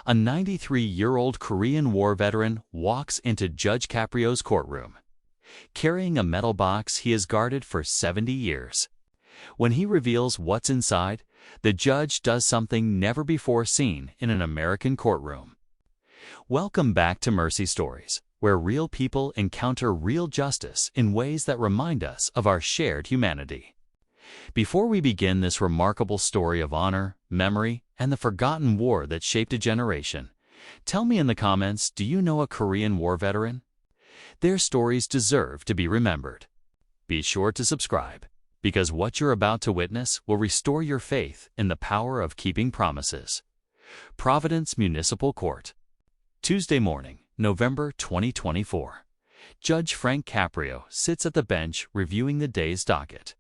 A 93-year-old Korean War veteran walks into Judge Caprio's courtroom, carrying a metal box he has guarded for 70 years. When he reveals what's inside, the judge does something never before seen in an American courtroom. Welcome back to Mercy Stories, where real people encounter real justice in ways that remind us of our shared humanity. Before we begin this remarkable story of honor, memory, and the forgotten war that shaped a generation, tell me in the comments, do you know a Korean War veteran? Their stories deserve to be remembered. Be sure to subscribe, because what you're about to witness will restore your faith in the power of keeping promises. Providence Municipal Court. Tuesday morning, November 2024. Judge Frank Caprio sits at the bench reviewing the day's docket.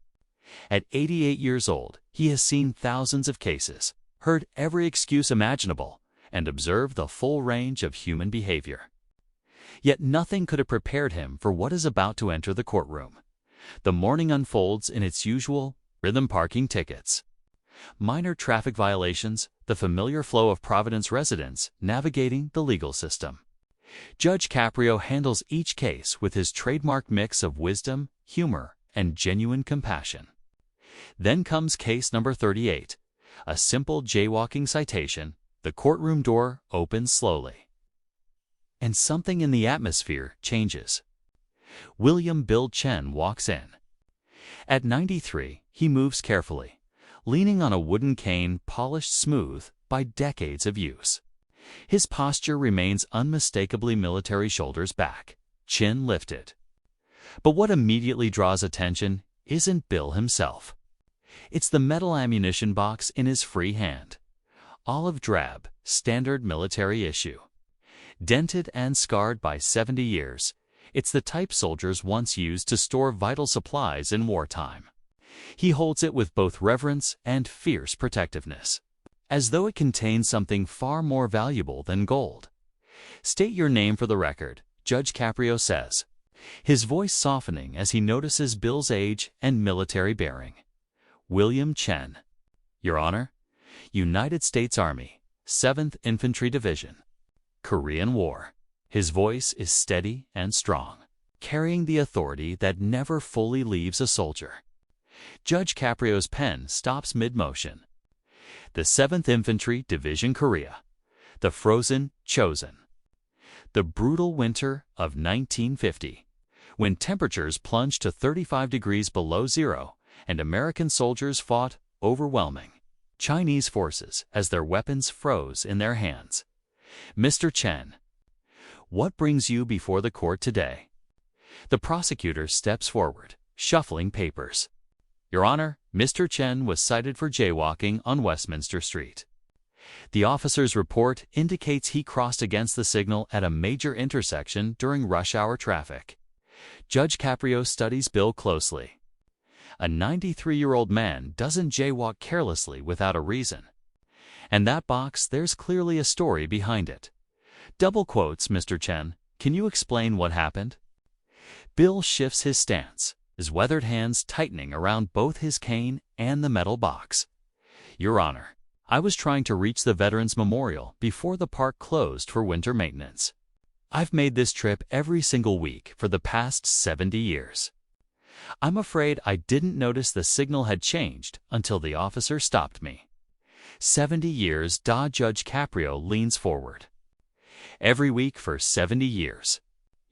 At 88 years old, he has seen thousands of cases, heard every excuse imaginable, and observed the full range of human behavior. Yet nothing could have prepared him for what is about to enter the courtroom. The morning unfolds in its usual rhythm: parking tickets, minor traffic violations, the familiar flow of Providence residents navigating the legal system. Judge Caprio handles each case with his trademark mix of wisdom, humor, and genuine compassion. Then comes case number 38, a simple jaywalking citation. The courtroom door opens slowly, and something in the atmosphere changes. William Bill Chen walks in. At 93, he moves carefully, leaning on a wooden cane polished smooth by decades of use. His posture remains unmistakably military, shoulders back, chin lifted. But what immediately draws attention isn't Bill himself. It's the metal ammunition box in his free hand. Olive drab, standard military issue. Dented and scarred by 70 years, it's the type soldiers once used to store vital supplies in wartime. He holds it with both reverence and fierce protectiveness, as though it contains something far more valuable than gold. "State your name for the record," Judge Caprio says, his voice softening as he notices Bill's age and military bearing. "William Chen, Your Honor, United States Army, 7th Infantry Division, Korean War." His voice is steady and strong, carrying the authority that never fully leaves a soldier. Judge Caprio's pen stops mid-motion. The 7th Infantry Division, Korea. The frozen chosen. The brutal winter of 1950, when temperatures plunged to 35 degrees below zero and American soldiers fought overwhelming Chinese forces as their weapons froze in their hands. "Mr. Chen, what brings you before the court today?" The prosecutor steps forward, shuffling papers. "Your Honor, Mr. Chen was cited for jaywalking on Westminster Street. The officer's report indicates he crossed against the signal at a major intersection during rush hour traffic." Judge Caprio studies Bill closely. A 93-year-old man doesn't jaywalk carelessly without a reason. And that box, there's clearly a story behind it. Double quotes, "Mr. Chen, can you explain what happened?" Bill shifts his stance, his weathered hands tightening around both his cane and the metal box. "Your Honor, I was trying to reach the Veterans Memorial before the park closed for winter maintenance. I've made this trip every single week for the past 70 years. I'm afraid I didn't notice the signal had changed until the officer stopped me." 70 years, Judge Caprio leans forward. "Every week for 70 years.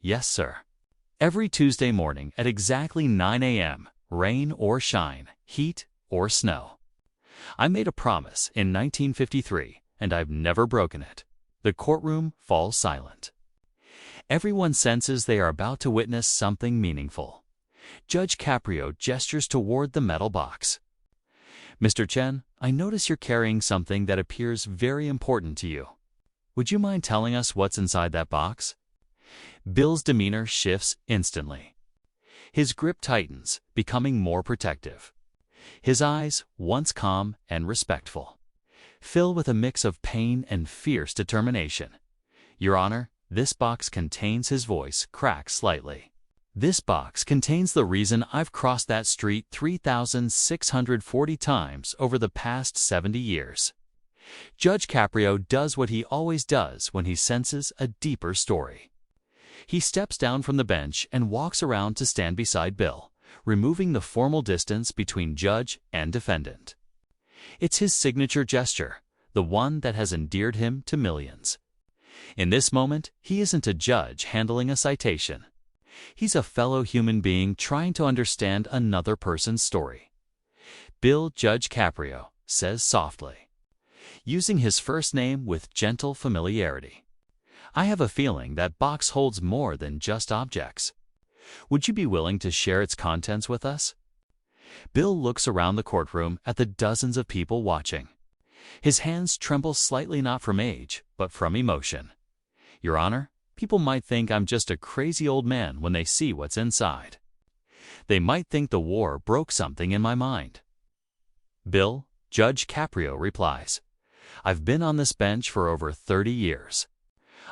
Yes, sir. Every Tuesday morning at exactly 9 a.m., rain or shine, heat or snow. I made a promise in 1953, and I've never broken it." The courtroom falls silent. Everyone senses they are about to witness something meaningful. Judge Caprio gestures toward the metal box. "Mr. Chen, I notice you're carrying something that appears very important to you. Would you mind telling us what's inside that box?" Bill's demeanor shifts instantly. His grip tightens, becoming more protective. His eyes, once calm and respectful, fill with a mix of pain and fierce determination. "Your Honor, this box contains," his voice cracks slightly. "This box contains the reason I've crossed that street 3,640 times over the past 70 years. Judge Caprio does what he always does when he senses a deeper story. He steps down from the bench and walks around to stand beside Bill, removing the formal distance between judge and defendant. It's his signature gesture, the one that has endeared him to millions. In this moment, he isn't a judge handling a citation. He's a fellow human being trying to understand another person's story. Bill, Judge Caprio, says softly, using his first name with gentle familiarity, "I have a feeling that box holds more than just objects. Would you be willing to share its contents with us?" Bill looks around the courtroom at the dozens of people watching. His hands tremble slightly, not from age, but from emotion. "Your Honor, people might think I'm just a crazy old man when they see what's inside. They might think the war broke something in my mind." Bill, Judge Caprio replies, "I've been on this bench for over 30 years.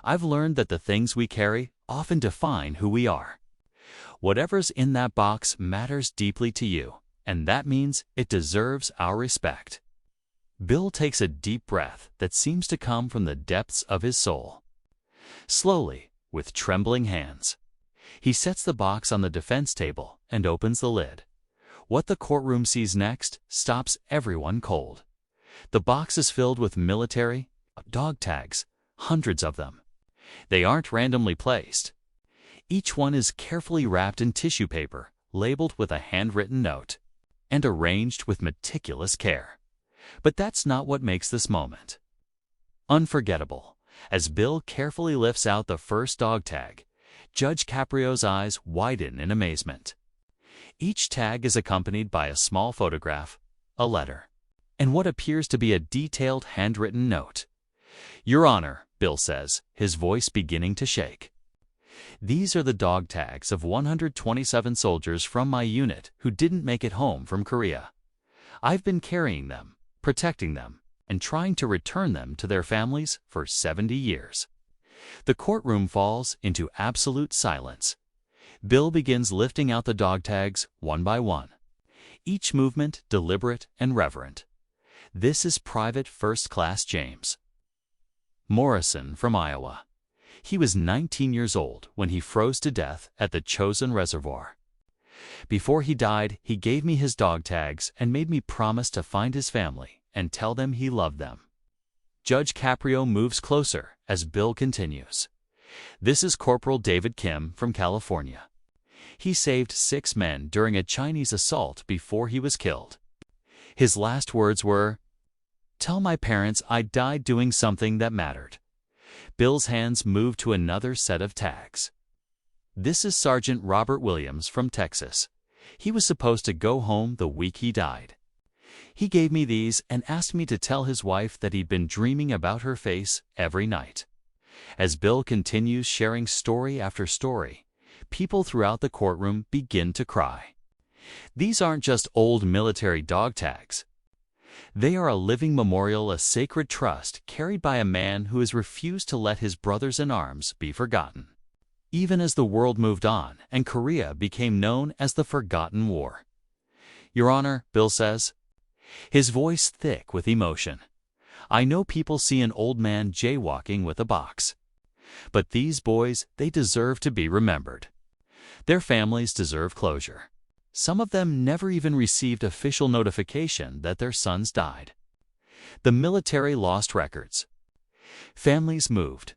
I've learned that the things we carry often define who we are. Whatever's in that box matters deeply to you, and that means it deserves our respect." Bill takes a deep breath that seems to come from the depths of his soul. Slowly, with trembling hands, he sets the box on the defense table and opens the lid. What the courtroom sees next stops everyone cold. The box is filled with military dog tags, hundreds of them. They aren't randomly placed. Each one is carefully wrapped in tissue paper, labeled with a handwritten note, and arranged with meticulous care. But that's not what makes this moment unforgettable. As Bill carefully lifts out the first dog tag, Judge Caprio's eyes widen in amazement. Each tag is accompanied by a small photograph, a letter, and what appears to be a detailed handwritten note. "Your Honor," Bill says, his voice beginning to shake, "these are the dog tags of 127 soldiers from my unit who didn't make it home from Korea. I've been carrying them, protecting them, and trying to return them to their families for 70 years. The courtroom falls into absolute silence. Bill begins lifting out the dog tags one by one, each movement deliberate and reverent. This is Private First Class James Morrison from Iowa. He was 19 years old when he froze to death at the Chosin Reservoir. Before he died, he gave me his dog tags and made me promise to find his family and tell them he loved them." Judge Caprio moves closer as Bill continues. "This is Corporal David Kim from California. He saved 6 men during a Chinese assault before he was killed. His last words were, 'Tell my parents I died doing something that mattered.'" Bill's hands move to another set of tags. "This is Sergeant Robert Williams from Texas. He was supposed to go home the week he died. He gave me these and asked me to tell his wife that he'd been dreaming about her face every night." As Bill continues sharing story after story, people throughout the courtroom begin to cry. These aren't just old military dog tags. They are a living memorial, a sacred trust carried by a man who has refused to let his brothers in arms be forgotten, even as the world moved on and Korea became known as the Forgotten War. "Your Honor," Bill says, his voice thick with emotion, "I know people see an old man jaywalking with a box. But these boys, they deserve to be remembered. Their families deserve closure. Some of them never even received official notification that their sons died. The military lost records. Families moved.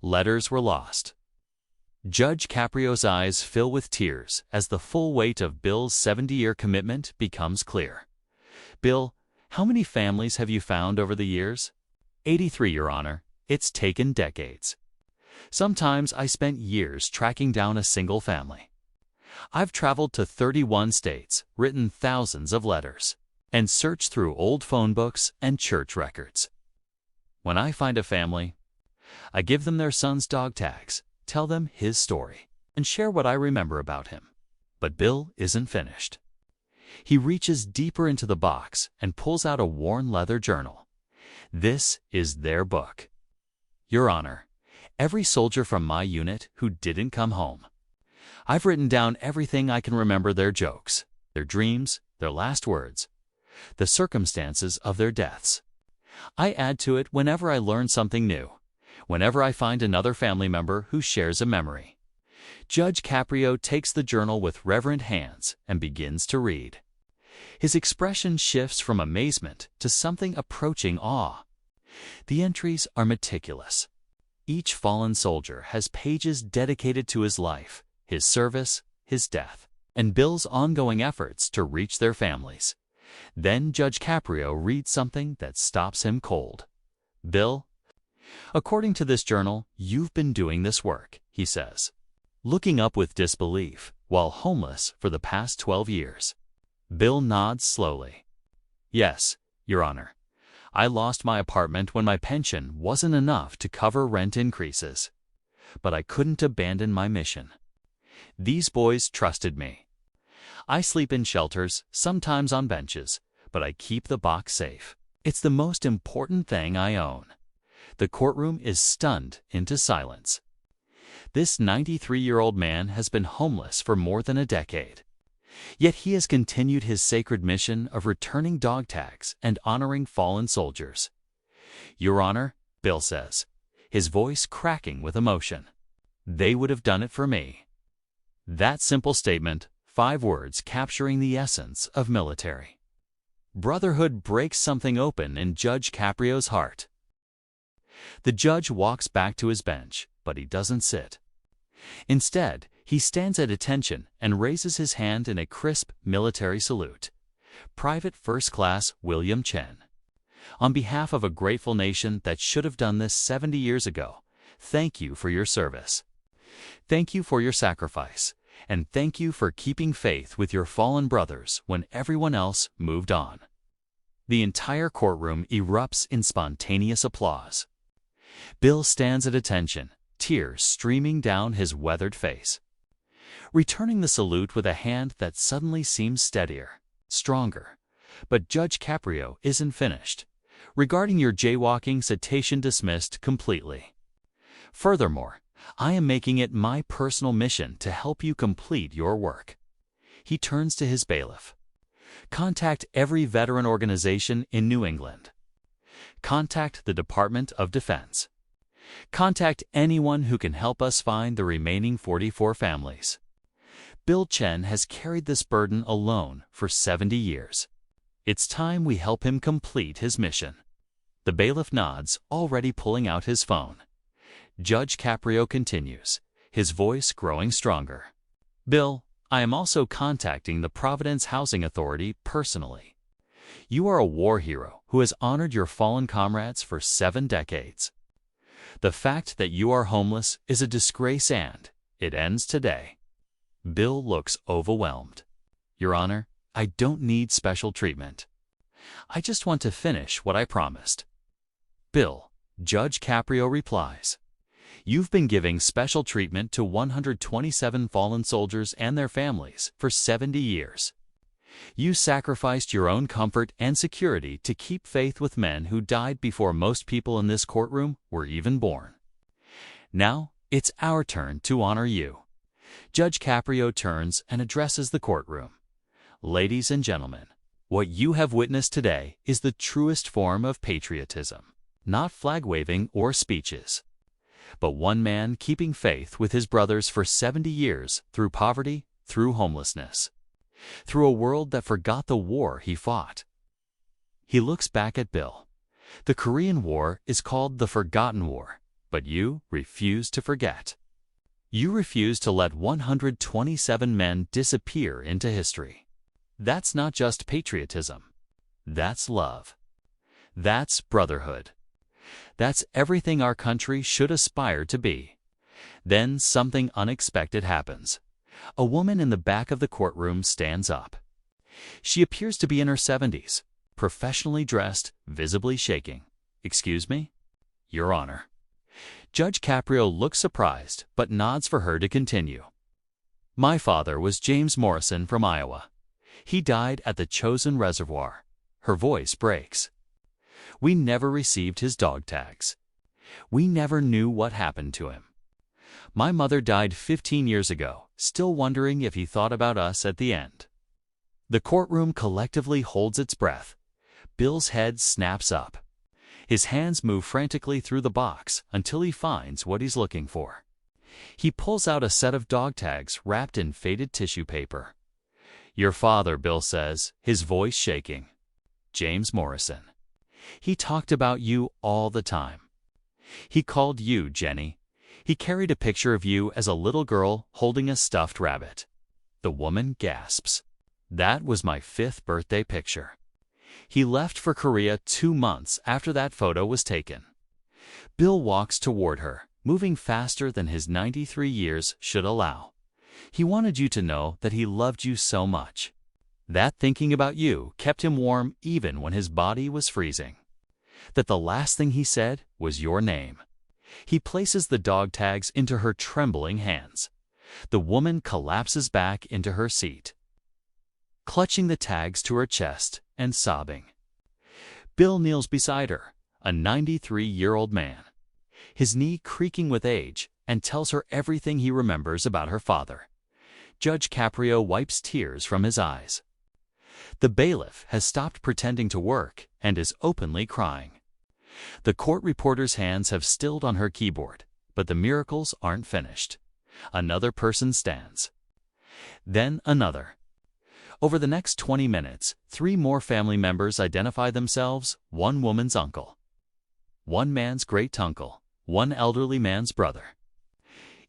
Letters were lost." Judge Caprio's eyes fill with tears as the full weight of Bill's 70-year commitment becomes clear. "Bill, how many families have you found over the years?" 83, Your Honor. It's taken decades. Sometimes I spent years tracking down a single family. I've traveled to 31 states, written thousands of letters, and searched through old phone books and church records. When I find a family, I give them their son's dog tags, tell them his story, and share what I remember about him. But Bill isn't finished. He reaches deeper into the box and pulls out a worn leather journal. This is their book. "Your Honor, every soldier from my unit who didn't come home. I've written down everything I can remember, their jokes, their dreams, their last words, the circumstances of their deaths. I add to it whenever I learn something new, whenever I find another family member who shares a memory. Judge Caprio takes the journal with reverent hands and begins to read. His expression shifts from amazement to something approaching awe. The entries are meticulous. Each fallen soldier has pages dedicated to his life, his service, his death, and Bill's ongoing efforts to reach their families. Then Judge Caprio reads something that stops him cold. "Bill, according to this journal, you've been doing this work," he says, looking up with disbelief, while homeless for the past 12 years. Bill nods slowly. "Yes, Your Honor. I lost my apartment when my pension wasn't enough to cover rent increases. But I couldn't abandon my mission. These boys trusted me. I sleep in shelters, sometimes on benches, but I keep the box safe. It's the most important thing I own." The courtroom is stunned into silence. This 93-year-old man has been homeless for more than a decade. Yet he has continued his sacred mission of returning dog tags and honoring fallen soldiers. "Your Honor," Bill says, his voice cracking with emotion, "they would have done it for me." That simple statement, 5 words capturing the essence of military brotherhood, breaks something open in Judge Caprio's heart. The judge walks back to his bench, but he doesn't sit. Instead, he stands at attention and raises his hand in a crisp military salute. "Private First Class William Chen. On behalf of a grateful nation that should have done this 70 years ago, thank you for your service. Thank you for your sacrifice, and thank you for keeping faith with your fallen brothers when everyone else moved on." The entire courtroom erupts in spontaneous applause. Bill stands at attention, tears streaming down his weathered face, returning the salute with a hand that suddenly seems steadier, stronger. But Judge Caprio isn't finished. "Regarding your jaywalking citation, dismissed completely. Furthermore, I am making it my personal mission to help you complete your work." He turns to his bailiff. "Contact every veteran organization in New England. Contact the Department of Defense. Contact anyone who can help us find the remaining 44 families." Bill Chen has carried this burden alone for 70 years. It's time we help him complete his mission. The bailiff nods, already pulling out his phone. Judge Caprio continues, his voice growing stronger. "Bill, I am also contacting the Providence Housing Authority personally. You are a war hero who has honored your fallen comrades for 7 decades. The fact that you are homeless is a disgrace and it ends today." Bill looks overwhelmed. "Your Honor, I don't need special treatment. I just want to finish what I promised." "Bill," Judge Caprio replies, "you've been giving special treatment to 127 fallen soldiers and their families for 70 years. You sacrificed your own comfort and security to keep faith with men who died before most people in this courtroom were even born. Now, it's our turn to honor you." Judge Caprio turns and addresses the courtroom. "Ladies and gentlemen, what you have witnessed today is the truest form of patriotism, not flag-waving or speeches, but one man keeping faith with his brothers for 70 years through poverty, through homelessness, through a world that forgot the war he fought." He looks back at Bill. "The Korean War is called the Forgotten War, but you refuse to forget. You refuse to let 127 men disappear into history. That's not just patriotism. That's love. That's brotherhood. That's everything our country should aspire to be." Then something unexpected happens. A woman in the back of the courtroom stands up. She appears to be in her 70s, professionally dressed, visibly shaking. "Excuse me?" "Your Honor." Judge Caprio looks surprised, but nods for her to continue. "My father was James Morrison from Iowa. He died at the Chosin Reservoir." Her voice breaks. "We never received his dog tags. We never knew what happened to him. My mother died 15 years ago, still wondering if he thought about us at the end." The courtroom collectively holds its breath. Bill's head snaps up. His hands move frantically through the box until he finds what he's looking for. He pulls out a set of dog tags wrapped in faded tissue paper. "Your father," Bill says, his voice shaking. "James Morrison. He talked about you all the time. He called you Jenny. He carried a picture of you as a little girl holding a stuffed rabbit." The woman gasps. "That was my 5th birthday picture. He left for Korea 2 months after that photo was taken." Bill walks toward her, moving faster than his 93 years should allow. "He wanted you to know that he loved you so much. That thinking about you kept him warm even when his body was freezing. That the last thing he said was your name." He places the dog tags into her trembling hands. The woman collapses back into her seat, clutching the tags to her chest and sobbing. Bill kneels beside her, a 93-year-old man, his knee creaking with age, and tells her everything he remembers about her father. Judge Caprio wipes tears from his eyes. The bailiff has stopped pretending to work and is openly crying. The court reporter's hands have stilled on her keyboard, but the miracles aren't finished. Another person stands. Then another. Over the next 20 minutes, 3 more family members identify themselves: one woman's uncle, one man's great-uncle, one elderly man's brother.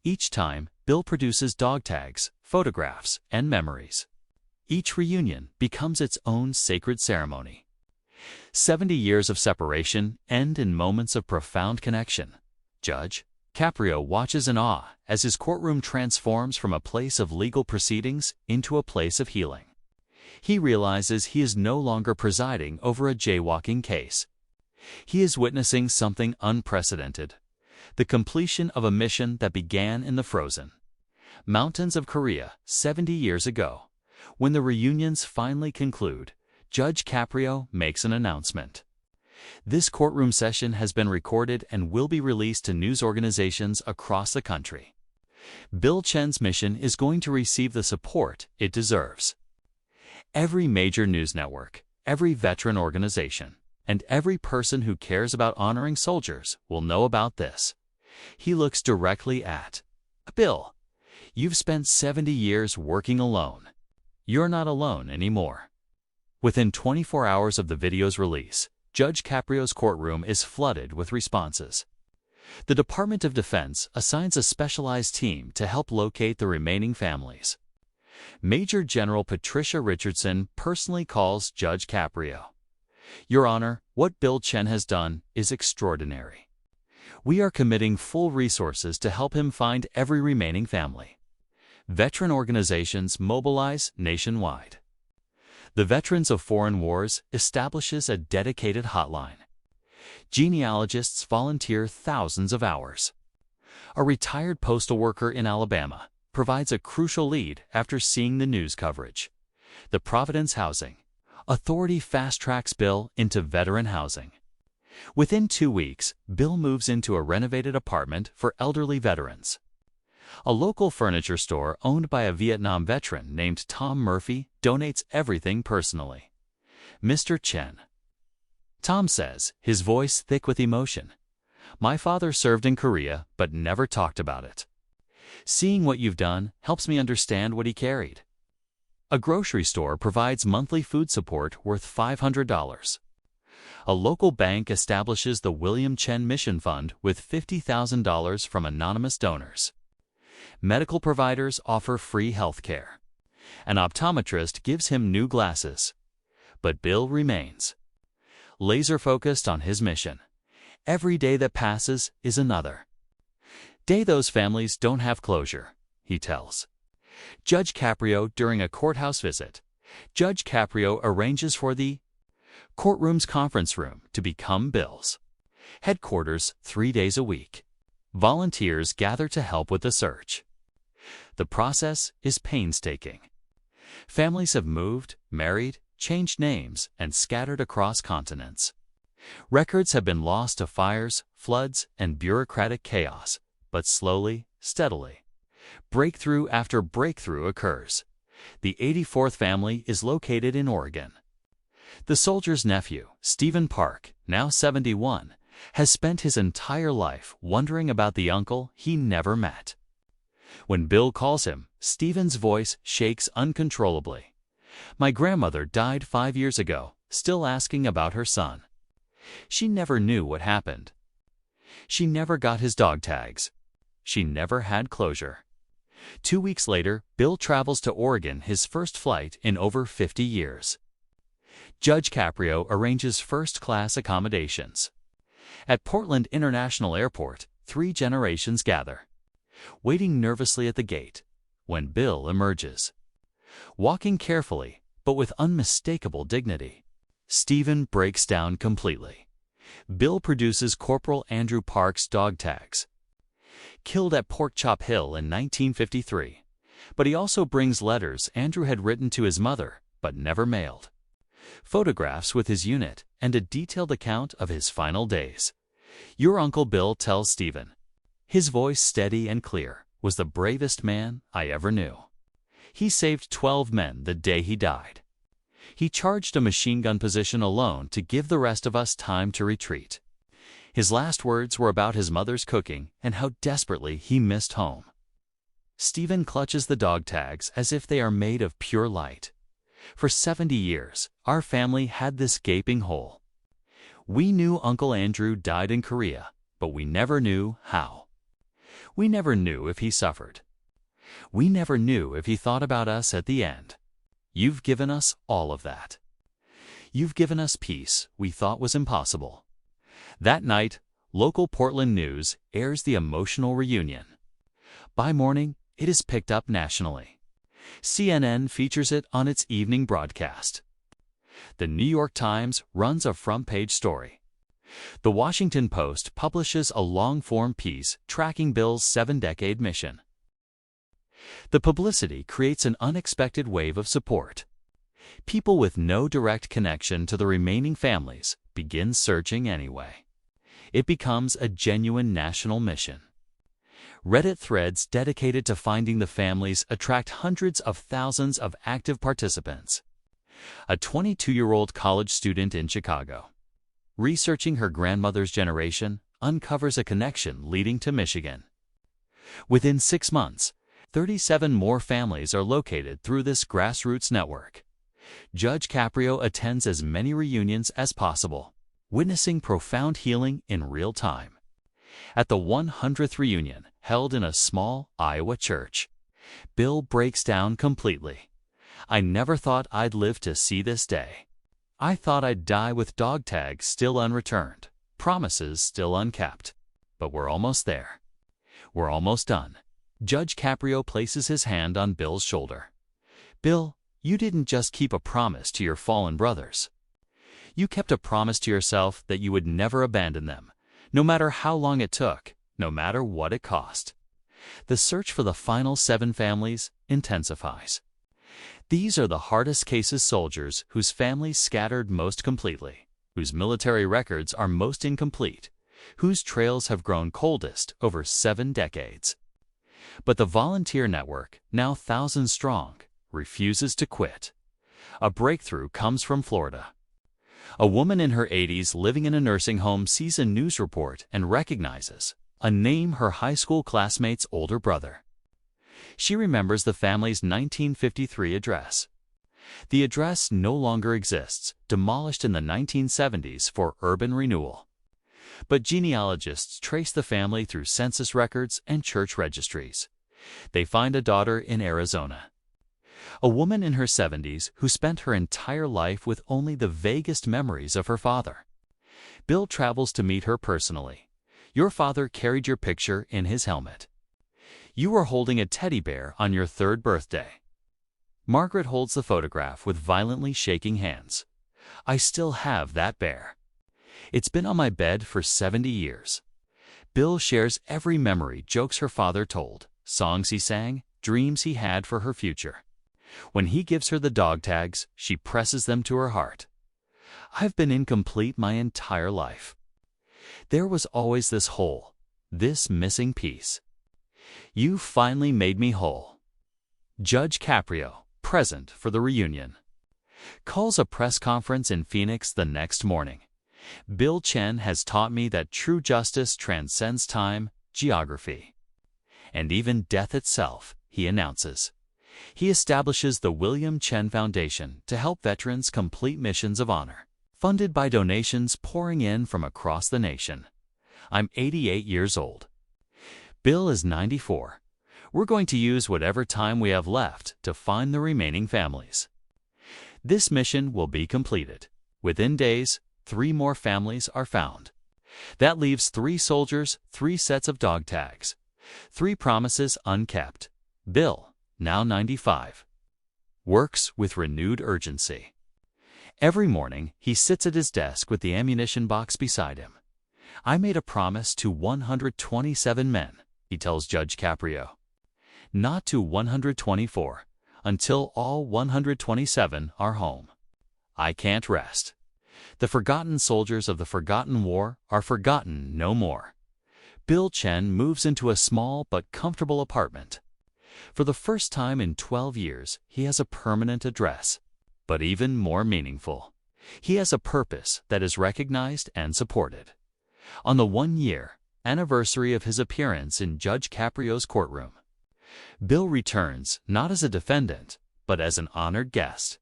Each time, Bill produces dog tags, photographs, and memories. Each reunion becomes its own sacred ceremony. 70 years of separation end in moments of profound connection. Judge Caprio watches in awe as his courtroom transforms from a place of legal proceedings into a place of healing. He realizes he is no longer presiding over a jaywalking case. He is witnessing something unprecedented: the completion of a mission that began in the frozen mountains of Korea 70 years ago. When the reunions finally conclude, Judge Caprio makes an announcement. This courtroom session has been recorded and will be released to news organizations across the country. Bill Chen's mission is going to receive the support it deserves. Every major news network, every veteran organization, and every person who cares about honoring soldiers will know about this. He looks directly at Bill. "You've spent 70 years working alone. You're not alone anymore." Within 24 hours of the video's release, Judge Caprio's courtroom is flooded with responses. The Department of Defense assigns a specialized team to help locate the remaining families. Major General Patricia Richardson personally calls Judge Caprio. "Your Honor, what Bill Chen has done is extraordinary. We are committing full resources to help him find every remaining family." Veteran organizations mobilize nationwide. The Veterans of Foreign Wars establishes a dedicated hotline. Genealogists volunteer thousands of hours. A retired postal worker in Alabama provides a crucial lead after seeing the news coverage. The Providence Housing Authority fast-tracks Bill into veteran housing. Within 2 weeks, Bill moves into a renovated apartment for elderly veterans. A local furniture store owned by a Vietnam veteran named Tom Murphy donates everything personally. "Mr. Chen," Tom says, his voice thick with emotion, "my father served in Korea but never talked about it. Seeing what you've done helps me understand what he carried." A grocery store provides monthly food support worth $500. A local bank establishes the William Chen Mission Fund with $50,000 from anonymous donors. Medical providers offer free health care. An optometrist gives him new glasses. But Bill remains laser-focused on his mission. Every day that passes is another day those families don't have closure, he tells Judge Caprio during a courthouse visit. Judge Caprio arranges for the courtroom's conference room to become Bill's headquarters 3 days a week. Volunteers gather to help with the search. The process is painstaking. Families have moved, married, changed names, and scattered across continents. Records have been lost to fires, floods, and bureaucratic chaos, but slowly, steadily, breakthrough after breakthrough occurs. The 84th family is located in Oregon. The soldier's nephew, Stephen Park, now 71, has spent his entire life wondering about the uncle he never met. When Bill calls him, Stephen's voice shakes uncontrollably. "My grandmother died 5 years ago, still asking about her son. She never knew what happened. She never got his dog tags. She never had closure." 2 weeks later, Bill travels to Oregon, his first flight in over 50 years. Judge Caprio arranges first-class accommodations. At Portland International Airport, 3 generations gather, waiting nervously at the gate when Bill emerges. Walking carefully, but with unmistakable dignity, Stephen breaks down completely. Bill produces Corporal Andrew Park's dog tags, killed at Pork Chop Hill in 1953, but he also brings letters Andrew had written to his mother but never mailed, photographs with his unit, and a detailed account of his final days. "Your Uncle Bill tells Stephen, his voice steady and clear, was the bravest man I ever knew. He saved 12 men the day he died. He charged a machine gun position alone to give the rest of us time to retreat. His last words were about his mother's cooking and how desperately he missed home." Stephen clutches the dog tags as if they are made of pure light. "For 70 years, our family had this gaping hole. We knew Uncle Andrew died in Korea, but we never knew how. We never knew if he suffered. We never knew if he thought about us at the end. You've given us all of that. You've given us peace we thought was impossible." That night, local Portland news airs the emotional reunion. By morning, it is picked up nationally. CNN features it on its evening broadcast. The New York Times runs a front-page story. The Washington Post publishes a long-form piece tracking Bill's 7-decade mission. The publicity creates an unexpected wave of support. People with no direct connection to the remaining families begin searching anyway. It becomes a genuine national mission. Reddit threads dedicated to finding the families attract hundreds of thousands of active participants. A 22-year-old college student in Chicago, researching her grandmother's generation, uncovers a connection leading to Michigan. Within 6 months, 37 more families are located through this grassroots network. Judge Caprio attends as many reunions as possible, witnessing profound healing in real time. At the 100th reunion, held in a small Iowa church, Bill breaks down completely. "I never thought I'd live to see this day. I thought I'd die with dog tags still unreturned, promises still unkept. But we're almost there. We're almost done." Judge Caprio places his hand on Bill's shoulder. "Bill, you didn't just keep a promise to your fallen brothers. You kept a promise to yourself that you would never abandon them, no matter how long it took, no matter what it cost." The search for the final 7 families intensifies. These are the hardest cases soldiers whose families scattered most completely, whose military records are most incomplete, whose trails have grown coldest over 7 decades. But the volunteer network, now thousands strong, refuses to quit. A breakthrough comes from Florida. A woman in her 80s living in a nursing home sees a news report and recognizes a name, her high school classmate's older brother. She remembers the family's 1953 address. The address no longer exists, demolished in the 1970s for urban renewal. But genealogists trace the family through census records and church registries. They find a daughter in Arizona, a woman in her 70s who spent her entire life with only the vaguest memories of her father. Bill travels to meet her personally. "Your father carried your picture in his helmet. You were holding a teddy bear on your 3rd birthday." Margaret holds the photograph with violently shaking hands. "I still have that bear. It's been on my bed for 70 years. Bill shares every memory, jokes her father told, songs he sang, dreams he had for her future. When he gives her the dog tags, she presses them to her heart. "I've been incomplete my entire life. There was always this hole, this missing piece. You finally made me whole." Judge Caprio, present for the reunion. Calls a press conference in Phoenix the next morning. Bill Chen has taught me that true justice transcends time, geography, and even death itself, he announces. He establishes the William Chen Foundation to help veterans complete missions of honor, funded by donations pouring in from across the nation. I'm 88 years old. Bill is 94. We're going to use whatever time we have left to find the remaining families. This mission will be completed. Within days, 3 more families are found. That leaves 3 soldiers, 3 sets of dog tags, 3 promises unkept. Bill, now 95, works with renewed urgency. Every morning, he sits at his desk with the ammunition box beside him. I made a promise to 127 men, he tells Judge Caprio. Not to 124, until all 127 are home. I can't rest. The forgotten soldiers of the forgotten war are forgotten no more. Bill Chen moves into a small but comfortable apartment. For the first time in 12 years, he has a permanent address. But even more meaningful, he has a purpose that is recognized and supported. On the 1-year anniversary of his appearance in Judge Caprio's courtroom, Bill returns not as a defendant, but as an honored guest.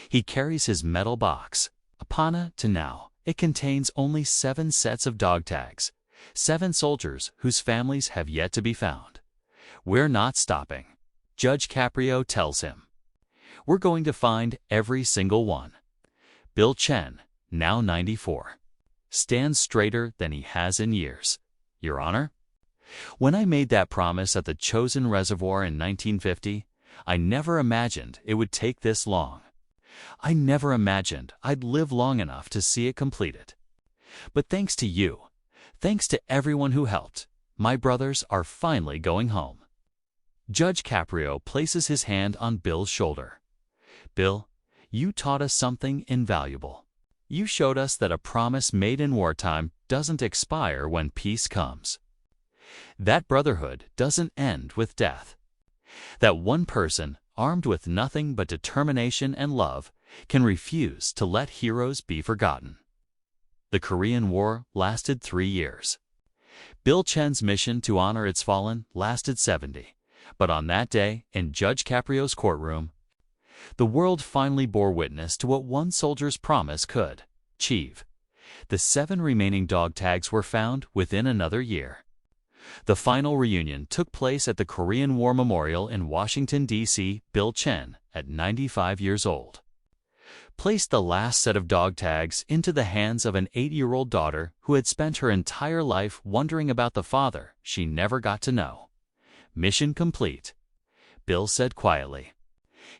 He carries his metal box. Upon to now, it contains only 7 sets of dog tags, 7 soldiers whose families have yet to be found. We're not stopping, Judge Caprio tells him. We're going to find every single one. Bill Chen, now 94, stands straighter than he has in years. Your Honor, when I made that promise at the Chosin Reservoir in 1950, I never imagined it would take this long. I never imagined I'd live long enough to see it completed. But thanks to you, thanks to everyone who helped, my brothers are finally going home. Judge Caprio places his hand on Bill's shoulder. Bill, you taught us something invaluable. You showed us that a promise made in wartime doesn't expire when peace comes. That brotherhood doesn't end with death. That one person, armed with nothing but determination and love, can refuse to let heroes be forgotten. The Korean War lasted 3 years. Bill Chen's mission to honor its fallen lasted 70. But on that day, in Judge Caprio's courtroom, the world finally bore witness to what one soldier's promise could achieve. The 7 remaining dog tags were found within another year. The final reunion took place at the Korean War Memorial in Washington, D.C. Bill Chen, at 95 years old, placed the last set of dog tags into the hands of an 8-year-old daughter who had spent her entire life wondering about the father she never got to know. Mission complete, Bill said quietly,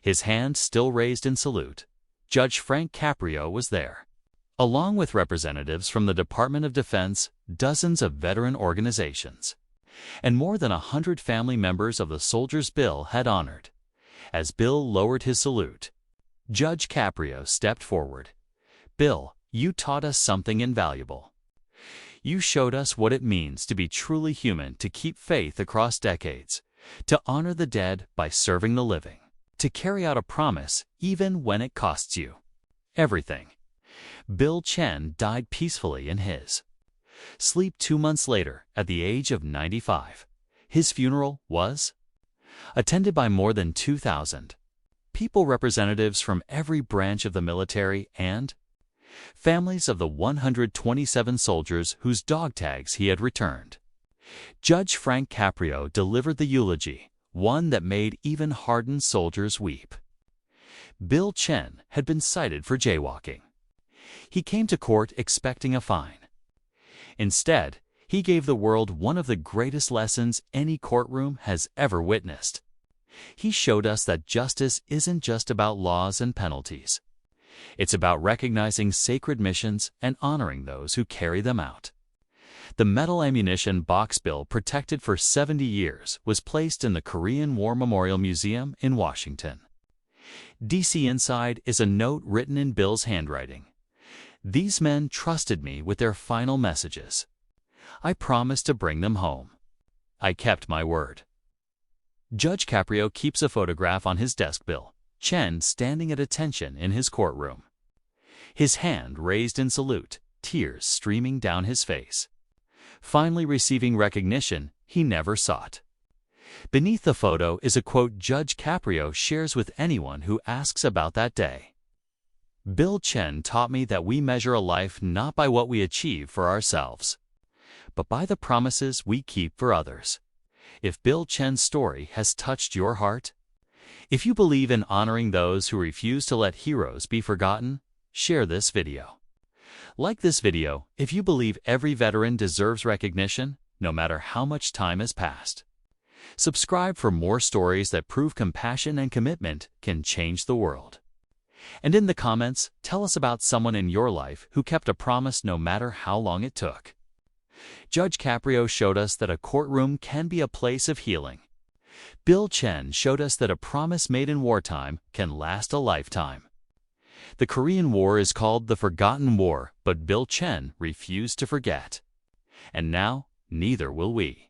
his hand still raised in salute. Judge Frank Caprio was there, along with representatives from the Department of Defense, dozens of veteran organizations, and more than 100 family members of the soldiers Bill had honored. As Bill lowered his salute, Judge Caprio stepped forward. Bill, you taught us something invaluable. You showed us what it means to be truly human, to keep faith across decades, to honor the dead by serving the living, to carry out a promise even when it costs you everything. Bill Chen died peacefully in his sleep 2 months later at the age of 95. His funeral was attended by more than 2,000 people, representatives from every branch of the military and families of the 127 soldiers whose dog tags he had returned. Judge Frank Caprio delivered the eulogy, one that made even hardened soldiers weep. Bill Chen had been cited for jaywalking. He came to court expecting a fine. Instead, he gave the world one of the greatest lessons any courtroom has ever witnessed. He showed us that justice isn't just about laws and penalties. It's about recognizing sacred missions and honoring those who carry them out. The metal ammunition box Bill protected for 70 years was placed in the Korean War Memorial Museum in Washington, D.C. Inside is a note written in Bill's handwriting. These men trusted me with their final messages. I promised to bring them home. I kept my word. Judge Caprio keeps a photograph on his desk. Bill Chen standing at attention in his courtroom. His hand raised in salute, tears streaming down his face. Finally receiving recognition he never sought. Beneath the photo is a quote Judge Caprio shares with anyone who asks about that day. Bill Chen taught me that we measure a life not by what we achieve for ourselves, but by the promises we keep for others. If Bill Chen's story has touched your heart, if you believe in honoring those who refuse to let heroes be forgotten, share this video. Like this video if you believe every veteran deserves recognition, no matter how much time has passed. Subscribe for more stories that prove compassion and commitment can change the world. And in the comments, tell us about someone in your life who kept a promise no matter how long it took. Judge Caprio showed us that a courtroom can be a place of healing. Bill Chen showed us that a promise made in wartime can last a lifetime. The Korean War is called the Forgotten War, but Bill Chen refused to forget. And now, neither will we.